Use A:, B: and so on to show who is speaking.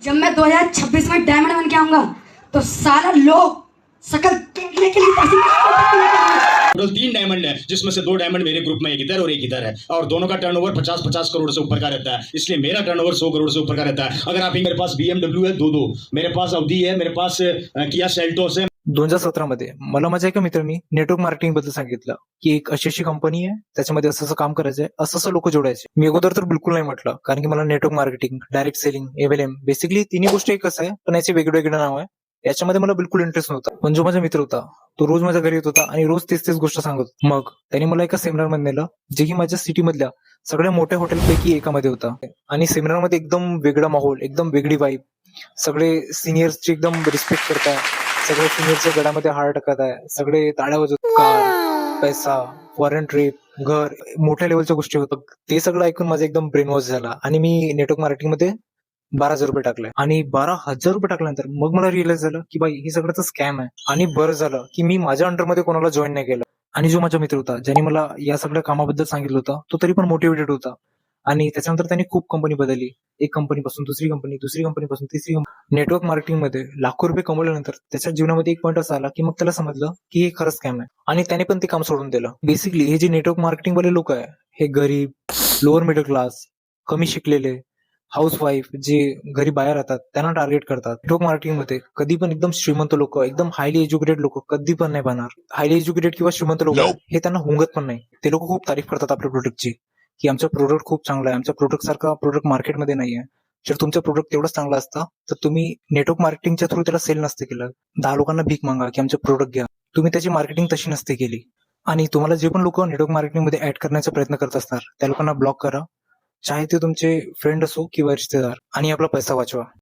A: जब मैं 2026 में डायमंड बन के आऊंगा तो सारा लोग शकल देखने के लिए पैसे
B: टोटल 3 डायमंड है, जिसमें से 2 डायमंड मेरे ग्रुप में, एक इधर और एक इधर है, और दोनों का टर्नओवर 50-50 करोड़ से ऊपर का रहता है, इसलिए मेरा टर्नओवर 100 करोड़ से ऊपर का रहता है। अगर आप मेरे पास BMW है 2-2, मेरे पास अवधी है, मेरे पास किया सेल्टोस है।
C: 2017 मध्ये मला माझ्या एका मित्रांनी नेटवर्क मार्केटिंग बद्दल सांगितलं की एक अशी कंपनी आहे, त्याच्यामध्ये असं काम करायचंय, असं लोक जोडायचे. मी अगोदर तर बिलकुल नाही म्हटलं, कारण की मला network marketing, direct selling, MLM basically तिन्ही गोष्टी एकच आहे, पण याचे वेगवेगळे नाव आहे. याच्यामध्ये मला बिलकुल इंटरेस्ट नव्हता. पण जो माझा मित्र होता तो रोज माझ्या घरी येत होता आणि रोज तेच गोष्ट सांगत होता. मग त्यांनी मला एका सेमिनार मध्ये नेलं, जे की माझ्या सिटी मधल्या सगळ्या मोठ्या हॉटेलपैकी एकामध्ये होता. आणि सेमिनार मध्ये एकदम वेगळा माहोल, एकदम वेगळी वाईब, सगळे सिनियर्सची एकदम रिस्पेक्ट करताय, सगळे सिनियरच्या गडामध्ये हार टाकत आहे, सगळे टाळ्या वाजवत, कार, पैसा, फॉरेन ट्रिप, घर, मोठ्या लेवलच्या गोष्टी होतात. ते सगळं ऐकून माझा एकदम ब्रेन वॉश झाला आणि मी नेटवर्क मार्केटिंग मध्ये 12,000 रुपये टाकले. आणि 12,000 रुपये टाकल्यानंतर मग मला रिअलाइज झालं की बाई हे सगळं स्कॅम आहे. आणि बरं झालं की मी माझ्या अंडरमध्ये कोणाला जॉईन नाही केलं. आणि जो माझा मित्र होता ज्याने मला या सगळ्या कामाबद्दल सांगितलं होतं, तो तरी पण मोटिवेटेड होता. आणि त्याच्यानंतर त्यांनी खूप कंपनी बदलली, एक कंपनीपासून दुसरी कंपनी, दुसरी कंपनीपासून तिसरी कंपनी. नेटवर्क मार्केटिंग मध्ये लाखो रुपये कमवल्यानंतर त्याच्या जीवनामध्ये एक पॉईंट असा आला की मग त्याला समजलं की हे खरंच स्कॅम आहे, आणि त्याने पण ते काम सोडून दिलं. बेसिकली हे जे नेटवर्क मार्केटिंग वाले लोक आहे, हे गरीब, लोअर मिडल क्लास, कमी शिकलेले, हाऊसवाईफ जे घरी बाहेर राहतात त्यांना टार्गेट करतात. नेटवर्क मार्केटिंग मध्ये कधी पण एकदम श्रीमंत लोक, एकदम हायली एज्युकेटेड लोक कधी पण नाही बनणार. हायली एज्युकेटेड किंवा श्रीमंत लोक हे त्यांना हुंगत पण नाही. ते लोक खूप तारीफ करतात आपल्या प्रोडक्टची, की आमचं प्रोडक्ट खूप चांगलं आहे, आमच्या प्रोडक्ट सारखा प्रोडक्ट मार्केटमध्ये नाही आहे. जर तुमचं प्रोडक्ट तेवढंच चांगलं असतं तर तुम्ही नेटवर्क मार्केटिंगच्या थ्रू त्याला सेल नसते केलं. 10 लोकांना भीक मागा की आमचं प्रोडक्ट घ्या. तुम्ही त्याची मार्केटिंग तशी नसते केली. आणि तुम्हाला जे पण लोक नेटवर्क मार्केटिंग मध्ये ऍड करण्याचा प्रयत्न करत असणार त्या लोकांना ब्लॉक करा, चाहे ते तुमचे फ्रेंड असो किंवा रिश्तेदार, आणि आपला पैसा वाचवा.